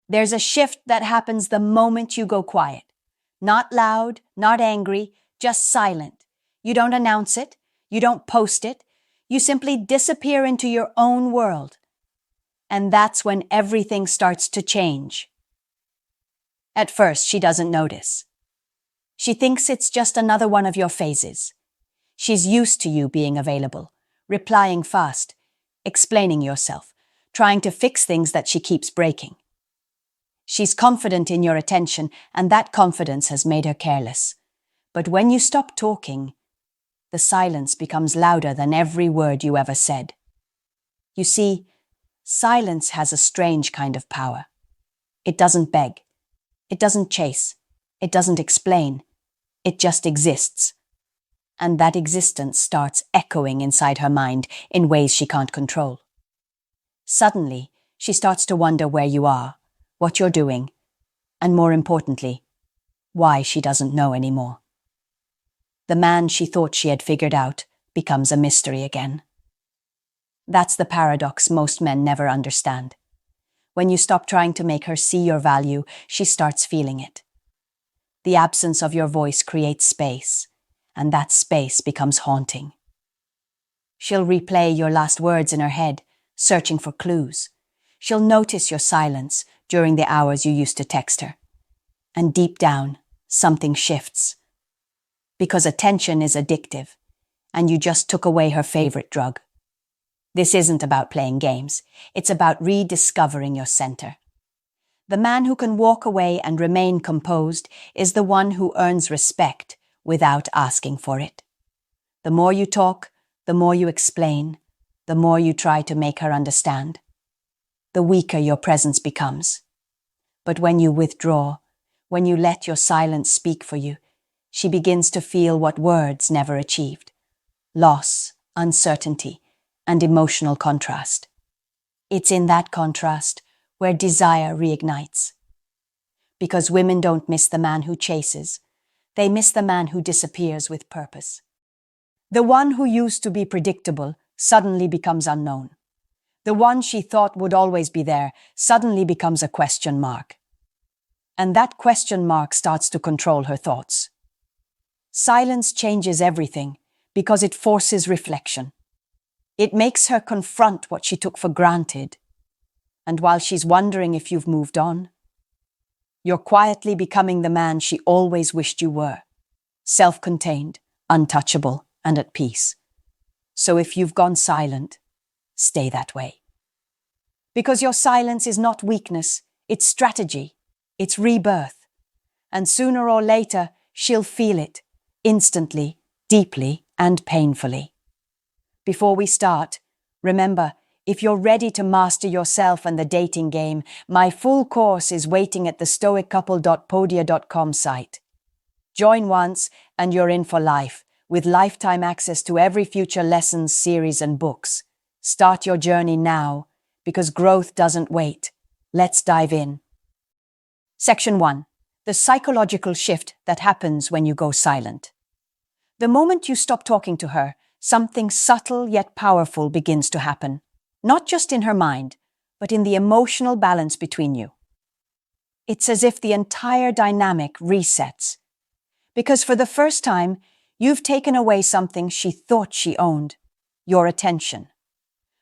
There's a shift that happens the moment you go quiet. Not loud, not angry, just silent. You don't announce it. You don't post it. You simply disappear into your own world. And that's when everything starts to change. At first, she doesn't notice. She thinks it's just another one of your phases. She's used to you being available, replying fast, explaining yourself, trying to fix things that she keeps breaking. She's confident in your attention, and that confidence has made her careless. But when you stop talking, the silence becomes louder than every word you ever said. You see, silence has a strange kind of power. It doesn't beg. It doesn't chase. It doesn't explain. It just exists. And that existence starts echoing inside her mind in ways she can't control. Suddenly, she starts to wonder where you are, what you're doing, and more importantly, why she doesn't know anymore. The man she thought she had figured out becomes a mystery again. That's the paradox most men never understand. When you stop trying to make her see your value, she starts feeling it. The absence of your voice creates space, and that space becomes haunting. She'll replay your last words in her head, searching for clues. She'll notice your silence during the hours you used to text her. And deep down, something shifts. Because attention is addictive, and you just took away her favorite drug. This isn't about playing games. It's about rediscovering your center. The man who can walk away and remain composed is the one who earns respect without asking for it. The more you talk, the more you explain, the more you try to make her understand, the weaker your presence becomes. But when you withdraw, when you let your silence speak for you, she begins to feel what words never achieved: loss, uncertainty, and emotional contrast. It's in that contrast where desire reignites. Because women don't miss the man who chases, they miss the man who disappears with purpose. The one who used to be predictable suddenly becomes unknown. The one she thought would always be there suddenly becomes a question mark. And that question mark starts to control her thoughts. Silence changes everything because it forces reflection. It makes her confront what she took for granted. And while she's wondering if you've moved on, you're quietly becoming the man she always wished you were: self-contained, untouchable, and at peace. So if you've gone silent, stay that way. Because your silence is not weakness, it's strategy, it's rebirth. And sooner or later, she'll feel it, instantly, deeply, and painfully. Before we start, remember, if you're ready to master yourself and the dating game, my full course is waiting at the stoiccouple.podia.com site. Join once and you're in for life, with lifetime access to every future lessons, series, and books. Start your journey now, because growth doesn't wait. Let's dive in. Section 1. The psychological shift that happens when you go silent. The moment you stop talking to her, something subtle yet powerful begins to happen. Not just in her mind, but in the emotional balance between you. It's as if the entire dynamic resets. Because for the first time, you've taken away something she thought she owned: your attention.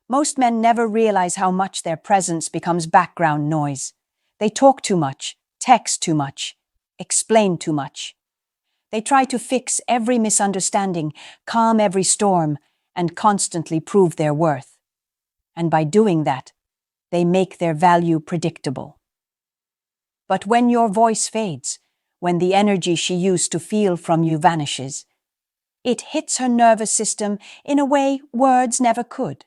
Most men never realize how much their presence becomes background noise. They talk too much, text too much, explain too much. They try to fix every misunderstanding, calm every storm, and constantly prove their worth. And by doing that, they make their value predictable. But when your voice fades, when the energy she used to feel from you vanishes, it hits her nervous system in a way words never could.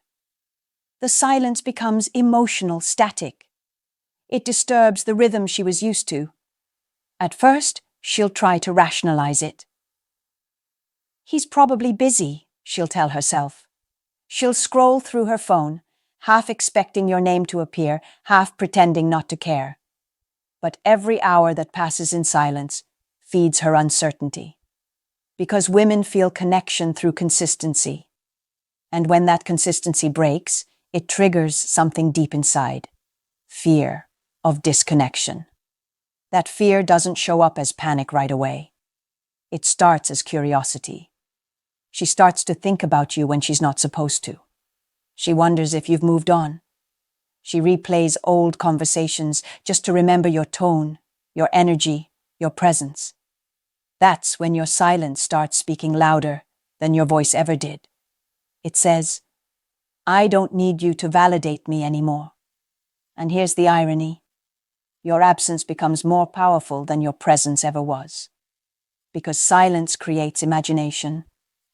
The silence becomes emotional static. It disturbs the rhythm she was used to. At first, she'll try to rationalize it. He's probably busy, she'll tell herself. She'll scroll through her phone, half expecting your name to appear, half pretending not to care. But every hour that passes in silence feeds her uncertainty. Because women feel connection through consistency. And when that consistency breaks, it triggers something deep inside: fear of disconnection. That fear doesn't show up as panic right away. It starts as curiosity. She starts to think about you when she's not supposed to. She wonders if you've moved on. She replays old conversations just to remember your tone, your energy, your presence. That's when your silence starts speaking louder than your voice ever did. It says, I don't need you to validate me anymore. And here's the irony. Your absence becomes more powerful than your presence ever was. Because silence creates imagination,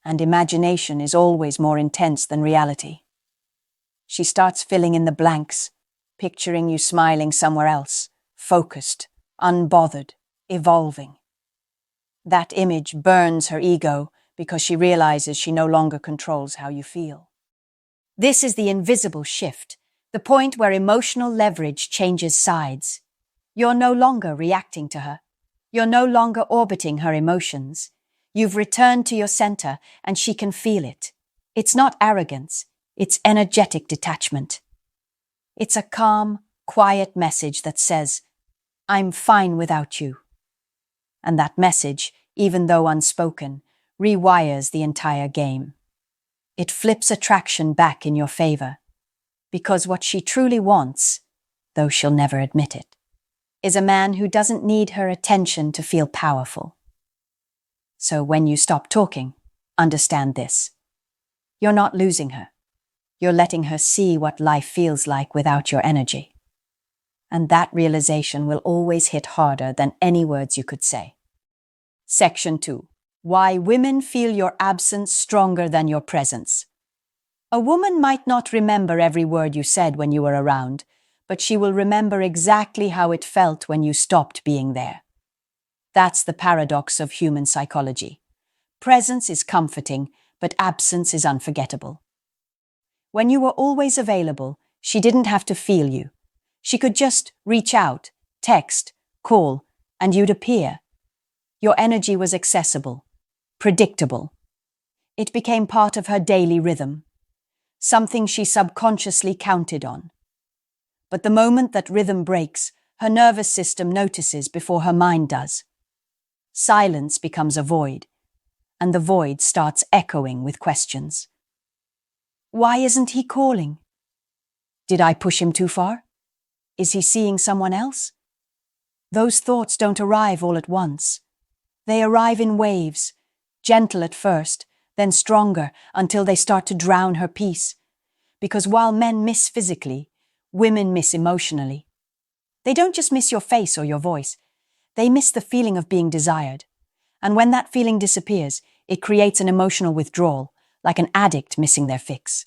and imagination is always more intense than reality. She starts filling in the blanks, picturing you smiling somewhere else, focused, unbothered, evolving. That image burns her ego because she realizes she no longer controls how you feel. This is the invisible shift, the point where emotional leverage changes sides. You're no longer reacting to her. You're no longer orbiting her emotions. You've returned to your center, and she can feel it. It's not arrogance, it's energetic detachment. It's a calm, quiet message that says, I'm fine without you. And that message, even though unspoken, rewires the entire game. It flips attraction back in your favor, because what she truly wants, though she'll never admit it, is a man who doesn't need her attention to feel powerful. So when you stop talking, understand this. You're not losing her. You're letting her see what life feels like without your energy. And that realization will always hit harder than any words you could say. Section 2. Why women feel your absence stronger than your presence. A woman might not remember every word you said when you were around, but she will remember exactly how it felt when you stopped being there. That's the paradox of human psychology. Presence is comforting, but absence is unforgettable. When you were always available, she didn't have to feel you. She could just reach out, text, call, and you'd appear. Your energy was accessible, predictable. It became part of her daily rhythm, something she subconsciously counted on. But the moment that rhythm breaks, her nervous system notices before her mind does. Silence becomes a void, and the void starts echoing with questions. Why isn't he calling? Did I push him too far? Is he seeing someone else? Those thoughts don't arrive all at once. They arrive in waves, gentle at first, then stronger until they start to drown her peace. Because while men miss physically, women miss emotionally. They don't just miss your face or your voice. They miss the feeling of being desired. And when that feeling disappears, it creates an emotional withdrawal, like an addict missing their fix.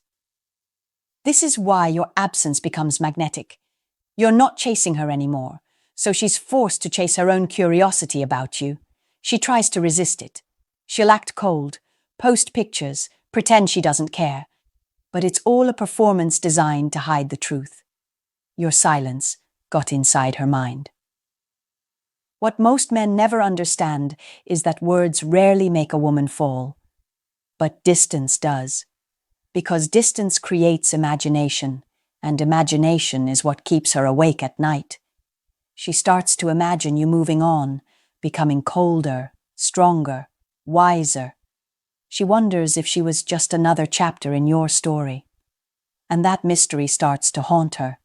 This is why your absence becomes magnetic. You're not chasing her anymore, so she's forced to chase her own curiosity about you. She tries to resist it. She'll act cold, post pictures, pretend she doesn't care. But it's all a performance designed to hide the truth. Your silence got inside her mind. What most men never understand is that words rarely make a woman fall. But distance does. Because distance creates imagination, and imagination is what keeps her awake at night. She starts to imagine you moving on, becoming colder, stronger, wiser. She wonders if she was just another chapter in your story. And that mystery starts to haunt her.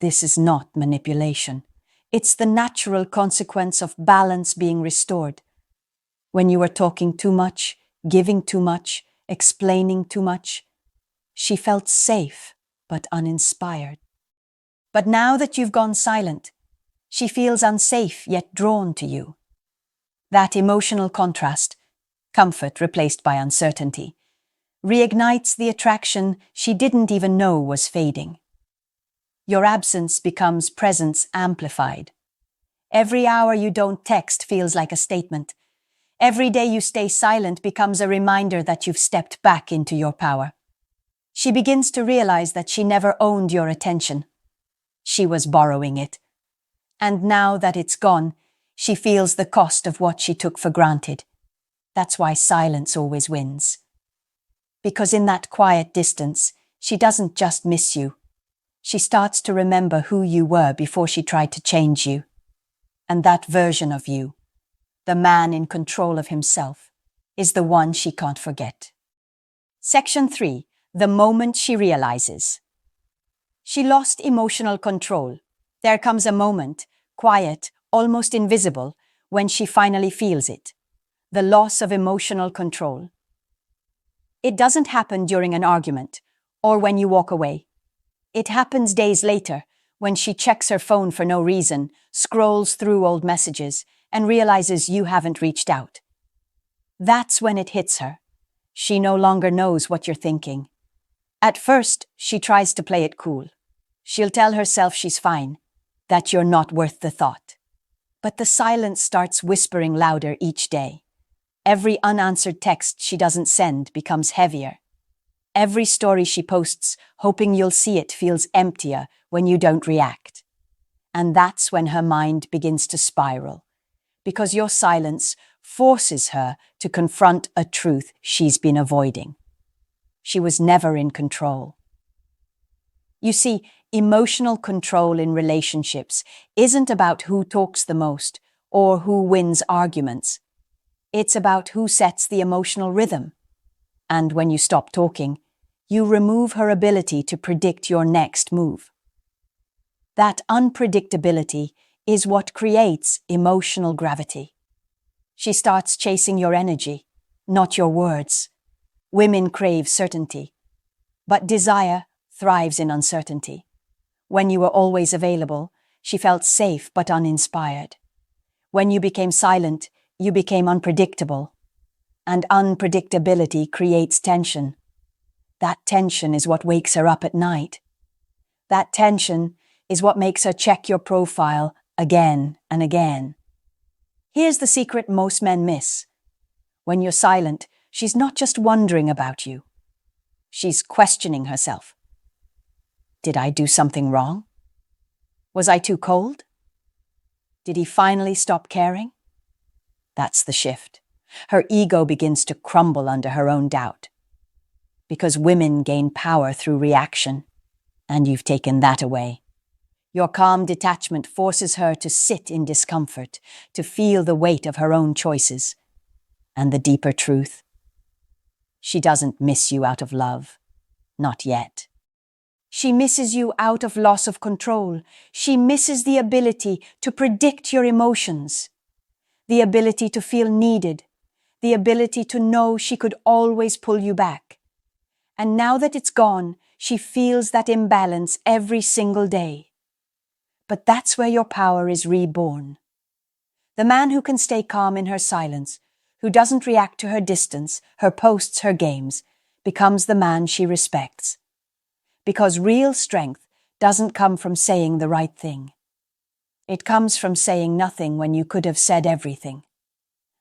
This is not manipulation. It's the natural consequence of balance being restored. When you were talking too much, giving too much, explaining too much, she felt safe but uninspired. But now that you've gone silent, she feels unsafe yet drawn to you. That emotional contrast, comfort replaced by uncertainty, reignites the attraction she didn't even know was fading. Your absence becomes presence amplified. Every hour you don't text feels like a statement. Every day you stay silent becomes a reminder that you've stepped back into your power. She begins to realize that she never owned your attention. She was borrowing it. And now that it's gone, she feels the cost of what she took for granted. That's why silence always wins. Because in that quiet distance, she doesn't just miss you. She starts to remember who you were before she tried to change you. And that version of you, the man in control of himself, is the one she can't forget. Section 3. The moment she realizes. She lost emotional control. There comes a moment, quiet, almost invisible, when she finally feels it. The loss of emotional control. It doesn't happen during an argument or when you walk away. It happens days later when she checks her phone for no reason, scrolls through old messages, and realizes you haven't reached out. That's when it hits her. She no longer knows what you're thinking. At first, she tries to play it cool. She'll tell herself she's fine, that you're not worth the thought. But the silence starts whispering louder each day. Every unanswered text she doesn't send becomes heavier. Every story she posts, hoping you'll see it, feels emptier when you don't react. And that's when her mind begins to spiral, because your silence forces her to confront a truth she's been avoiding. She was never in control. You see, emotional control in relationships isn't about who talks the most or who wins arguments. It's about who sets the emotional rhythm. And when you stop talking, you remove her ability to predict your next move. That unpredictability is what creates emotional gravity. She starts chasing your energy, not your words. Women crave certainty, but desire thrives in uncertainty. When you were always available, she felt safe but uninspired. When you became silent, you became unpredictable. And unpredictability creates tension. That tension is what wakes her up at night. That tension is what makes her check your profile again and again. Here's the secret most men miss. When you're silent, she's not just wondering about you. She's questioning herself. Did I do something wrong? Was I too cold? Did he finally stop caring? That's the shift. Her ego begins to crumble under her own doubt. Because women gain power through reaction, and you've taken that away. Your calm detachment forces her to sit in discomfort, to feel the weight of her own choices. And the deeper truth? She doesn't miss you out of love. Not yet. She misses you out of loss of control. She misses the ability to predict your emotions, the ability to feel needed, the ability to know she could always pull you back. And now that it's gone, she feels that imbalance every single day. But that's where your power is reborn. The man who can stay calm in her silence, who doesn't react to her distance, her posts, her games, becomes the man she respects. Because real strength doesn't come from saying the right thing. It comes from saying nothing when you could have said everything.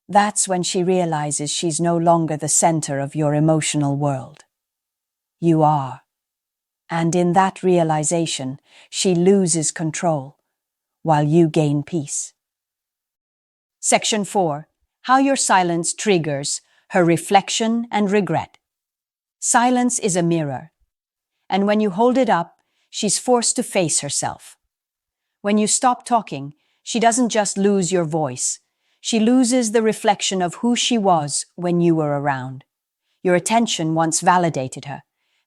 That's when she realizes she's no longer the center of your emotional world. You are. And in that realization, she loses control, while you gain peace. Section 4. How your silence triggers her reflection and regret. Silence is a mirror, and when you hold it up, she's forced to face herself. When you stop talking, she doesn't just lose your voice. She loses the reflection of who she was when you were around. Your attention once validated her,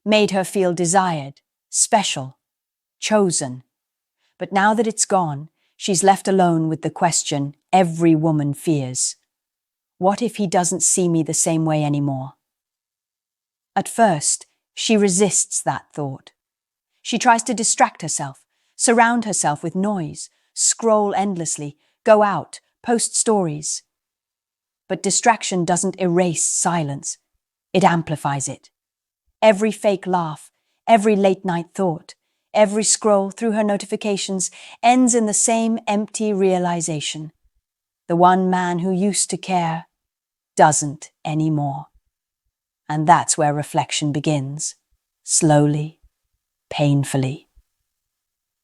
made her feel desired, special, chosen. But now that it's gone, she's left alone with the question every woman fears. What if he doesn't see me the same way anymore? At first, she resists that thought. She tries to distract herself, surround herself with noise, scroll endlessly, go out, post stories. But distraction doesn't erase silence. It amplifies it. Every fake laugh, every late-night thought, every scroll through her notifications ends in the same empty realization. The one man who used to care doesn't anymore. And that's where reflection begins, slowly, painfully.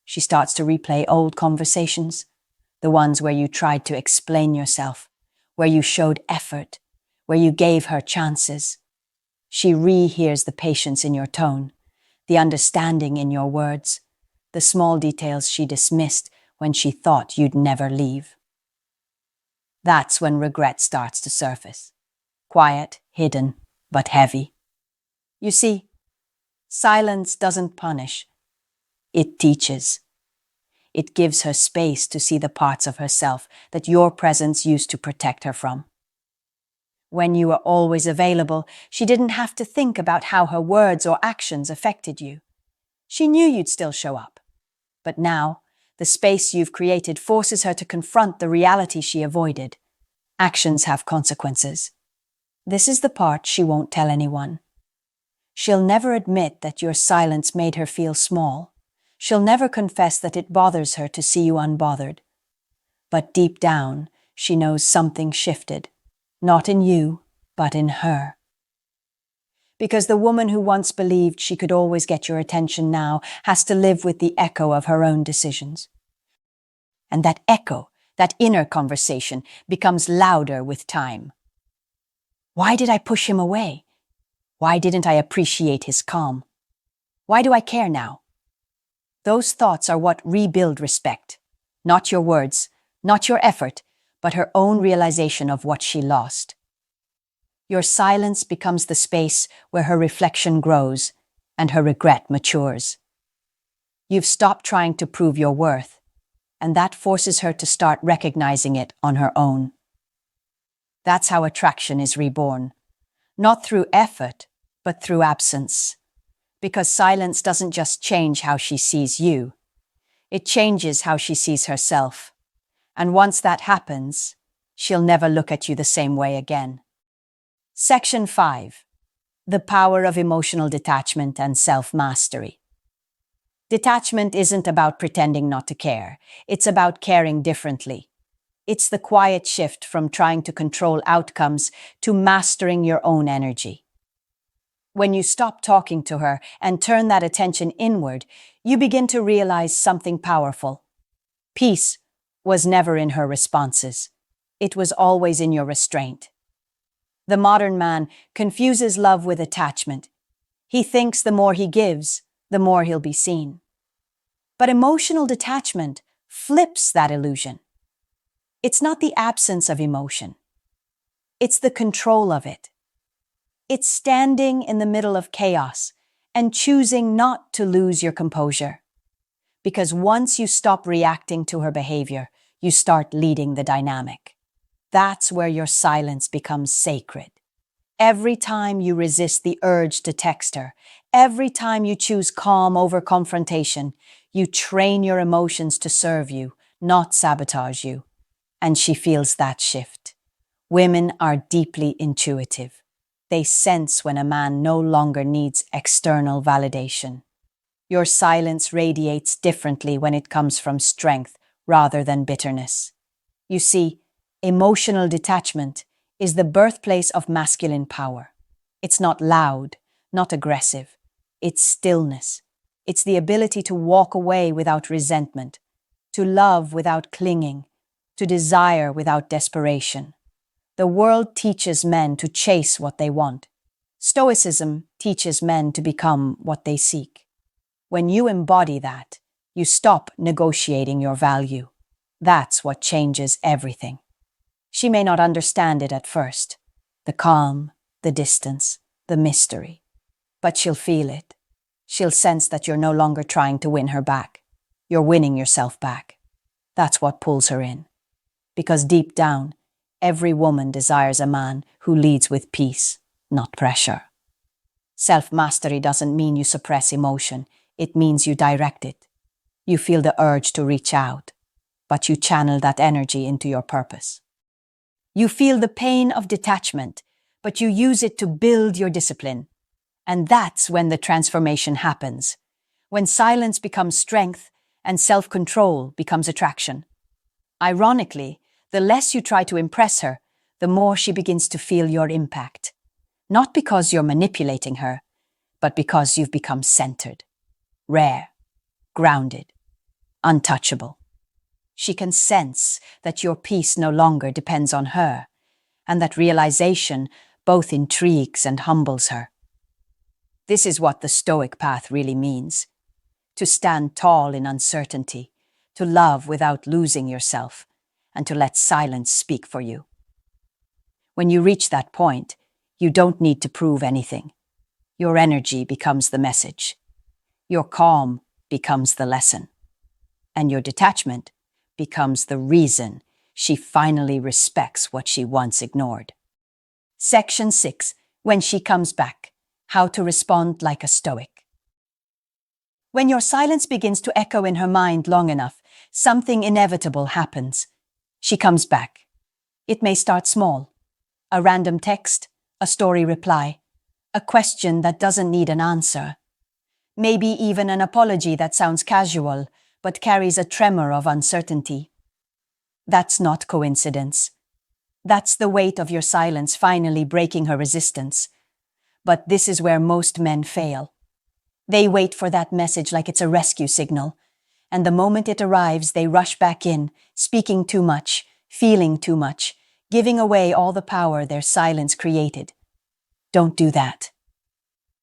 She starts to replay old conversations, the ones where you tried to explain yourself, where you showed effort, where you gave her chances. She rehears the patience in your tone, the understanding in your words, the small details she dismissed when she thought you'd never leave. That's when regret starts to surface. Quiet, hidden, but heavy. You see, silence doesn't punish. It teaches. It gives her space to see the parts of herself that your presence used to protect her from. When you were always available, she didn't have to think about how her words or actions affected you. She knew you'd still show up. But now, the space you've created forces her to confront the reality she avoided. Actions have consequences. This is the part she won't tell anyone. She'll never admit that your silence made her feel small. She'll never confess that it bothers her to see you unbothered. But deep down, she knows something shifted. Not in you, but in her. Because the woman who once believed she could always get your attention now has to live with the echo of her own decisions. And that echo, that inner conversation, becomes louder with time. Why did I push him away? Why didn't I appreciate his calm? Why do I care now? Those thoughts are what rebuild respect. Not your words, not your effort, but her own realization of what she lost. Your silence becomes the space where her reflection grows and her regret matures. You've stopped trying to prove your worth, and that forces her to start recognizing it on her own. That's how attraction is reborn. Not through effort, but through absence. Because silence doesn't just change how she sees you. It changes how she sees herself. And once that happens, she'll never look at you the same way again. Section 5. The power of emotional detachment and self-mastery. Detachment isn't about pretending not to care. It's about caring differently. It's the quiet shift from trying to control outcomes to mastering your own energy. When you stop talking to her and turn that attention inward, you begin to realize something powerful. Peace was never in her responses. It was always in your restraint. The modern man confuses love with attachment. He thinks the more he gives, the more he'll be seen. But emotional detachment flips that illusion. It's not the absence of emotion. It's the control of it. It's standing in the middle of chaos and choosing not to lose your composure. Because once you stop reacting to her behavior, you start leading the dynamic. That's where your silence becomes sacred. Every time you resist the urge to text her, every time you choose calm over confrontation, you train your emotions to serve you, not sabotage you. And she feels that shift. Women are deeply intuitive. They sense when a man no longer needs external validation. Your silence radiates differently when it comes from strength rather than bitterness. You see, emotional detachment is the birthplace of masculine power. It's not loud, not aggressive. It's stillness. It's the ability to walk away without resentment, to love without clinging, to desire without desperation. The world teaches men to chase what they want. Stoicism teaches men to become what they seek. When you embody that, you stop negotiating your value. That's what changes everything. She may not understand it at first, the calm, the distance, the mystery. But she'll feel it. She'll sense that you're no longer trying to win her back. You're winning yourself back. That's what pulls her in. Because deep down, every woman desires a man who leads with peace, not pressure. Self-mastery doesn't mean you suppress emotion. It means you direct it. You feel the urge to reach out, but you channel that energy into your purpose. You feel the pain of detachment, but you use it to build your discipline. And that's when the transformation happens. When silence becomes strength and self-control becomes attraction. Ironically, the less you try to impress her, the more she begins to feel your impact. Not because you're manipulating her, but because you've become centered, rare, grounded, untouchable. She can sense that your peace no longer depends on her, and that realization both intrigues and humbles her. This is what the Stoic path really means. to stand tall in uncertainty, to love without losing yourself, and to let silence speak for you. When you reach that point, you don't need to prove anything. Your energy becomes the message. Your calm becomes the lesson. And your detachment becomes the reason she finally respects what she once ignored. Section 6. When she comes back. How to respond like a Stoic. When your silence begins to echo in her mind long enough, something inevitable happens. She comes back. It may start small. A random text, a story reply, a question that doesn't need an answer. Maybe even an apology that sounds casual, but carries a tremor of uncertainty. That's not coincidence. That's the weight of your silence finally breaking her resistance. But this is where most men fail. They wait for that message like it's a rescue signal, and the moment it arrives, they rush back in, speaking too much, feeling too much, giving away all the power their silence created. Don't do that.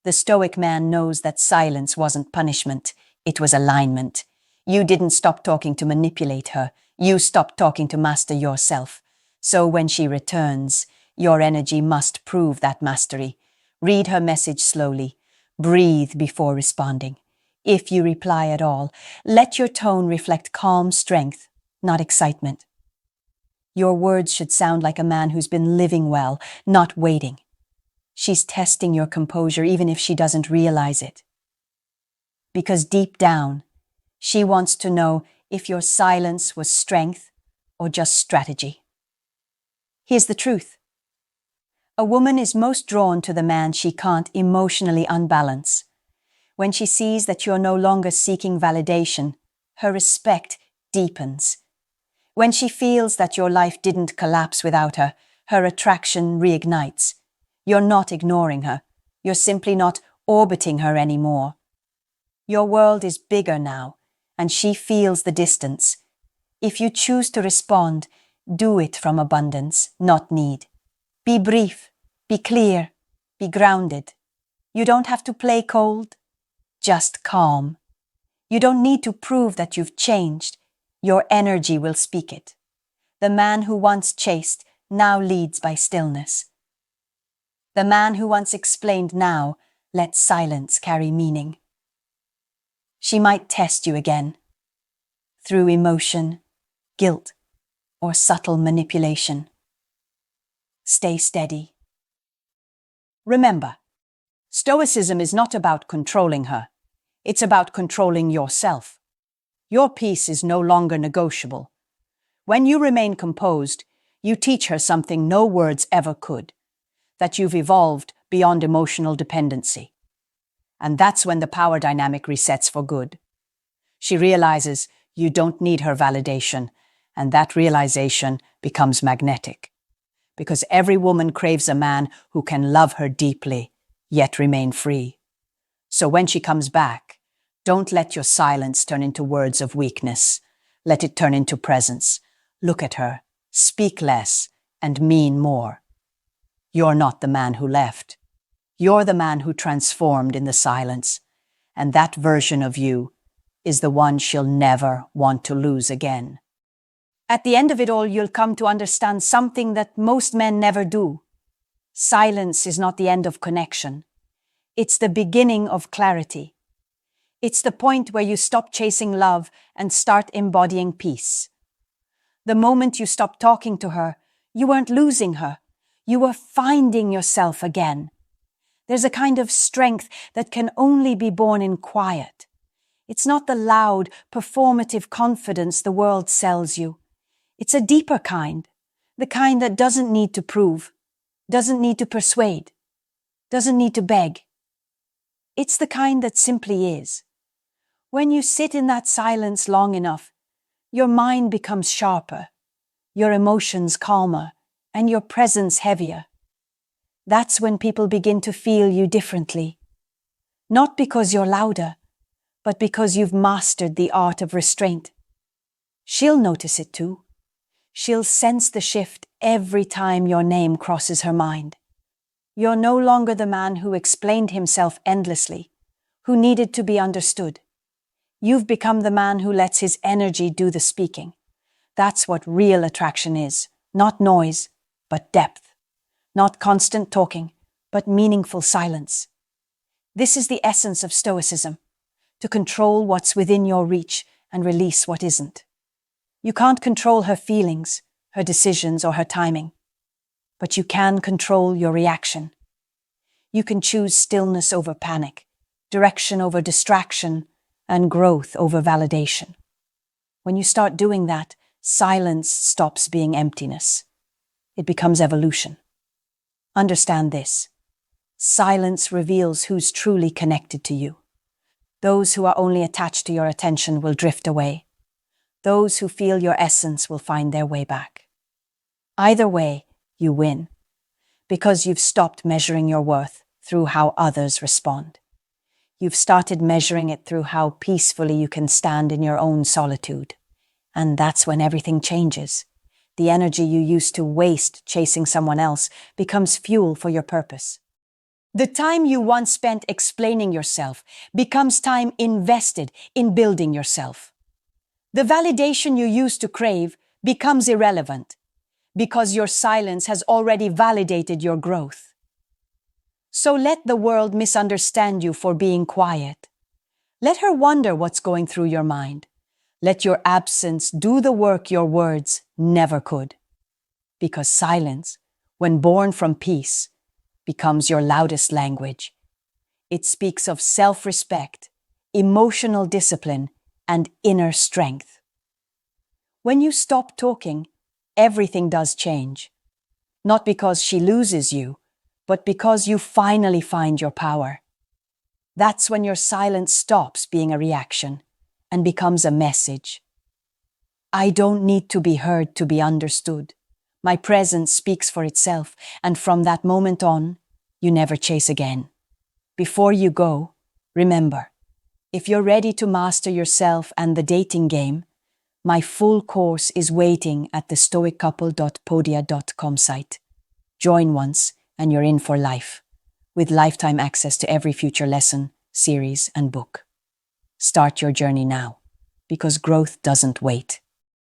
The Stoic man knows that silence wasn't punishment, it was alignment. You didn't stop talking to manipulate her, you stopped talking to master yourself. So when she returns, your energy must prove that mastery. Read her message slowly. Breathe before responding. If you reply at all, let your tone reflect calm strength, not excitement. Your words should sound like a man who's been living well, not waiting. She's testing your composure even if she doesn't realize it. Because deep down, she wants to know if your silence was strength or just strategy. Here's the truth. A woman is most drawn to the man she can't emotionally unbalance. When she sees that you're no longer seeking validation, her respect deepens. When she feels that your life didn't collapse without her, her attraction reignites. You're not ignoring her. You're simply not orbiting her anymore. Your world is bigger now, and she feels the distance. If you choose to respond, do it from abundance, not need. Be brief, be clear, be grounded. You don't have to play cold, just calm. You don't need to prove that you've changed. Your energy will speak it. The man who once chased now leads by stillness. The man who once explained now lets silence carry meaning. She might test you again, through emotion, guilt, or subtle manipulation. Stay steady. Remember, Stoicism is not about controlling her. It's about controlling yourself. Your peace is no longer negotiable. When you remain composed, you teach her something no words ever could, that you've evolved beyond emotional dependency. And that's when the power dynamic resets for good. She realizes you don't need her validation, and that realization becomes magnetic. Because every woman craves a man who can love her deeply, yet remain free. So when she comes back, don't let your silence turn into words of weakness. Let it turn into presence. Look at her, speak less, and mean more. You're not the man who left. You're the man who transformed in the silence. And that version of you is the one she'll never want to lose again. At the end of it all, you'll come to understand something that most men never do. Silence is not the end of connection. It's the beginning of clarity. It's the point where you stop chasing love and start embodying peace. The moment you stopped talking to her, you weren't losing her. You were finding yourself again. There's a kind of strength that can only be born in quiet. It's not the loud, performative confidence the world sells you. It's a deeper kind, the kind that doesn't need to prove, doesn't need to persuade, doesn't need to beg. It's the kind that simply is. When you sit in that silence long enough, your mind becomes sharper, your emotions calmer, and your presence heavier. That's when people begin to feel you differently. Not because you're louder, but because you've mastered the art of restraint. She'll notice it too. She'll sense the shift every time your name crosses her mind. You're no longer the man who explained himself endlessly, who needed to be understood. You've become the man who lets his energy do the speaking. That's what real attraction is. Not noise, but depth. Not constant talking, but meaningful silence. This is the essence of Stoicism, to control what's within your reach and release what isn't. You can't control her feelings, her decisions, or her timing, but you can control your reaction. You can choose stillness over panic, direction over distraction, and growth over validation. When you start doing that, silence stops being emptiness. It becomes evolution. Understand this. Silence reveals who's truly connected to you. Those who are only attached to your attention will drift away. Those who feel your essence will find their way back. Either way, you win, because you've stopped measuring your worth through how others respond. You've started measuring it through how peacefully you can stand in your own solitude. And that's when everything changes. The energy you used to waste chasing someone else becomes fuel for your purpose. The time you once spent explaining yourself becomes time invested in building yourself. The validation you used to crave becomes irrelevant because your silence has already validated your growth. So let the world misunderstand you for being quiet. Let her wonder what's going through your mind. Let your absence do the work your words never could. Because silence, when born from peace, becomes your loudest language. It speaks of self-respect, emotional discipline, and inner strength. When you stop talking, everything does change. Not because she loses you, but because you finally find your power. That's when your silence stops being a reaction and becomes a message. I don't need to be heard to be understood. My presence speaks for itself, and from that moment on, you never chase again. Before you go, remember, if you're ready to master yourself and the dating game, my full course is waiting at the stoiccouple.podia.com site. Join once and you're in for life, with lifetime access to every future lesson, series, and book. Start your journey now, because growth doesn't wait.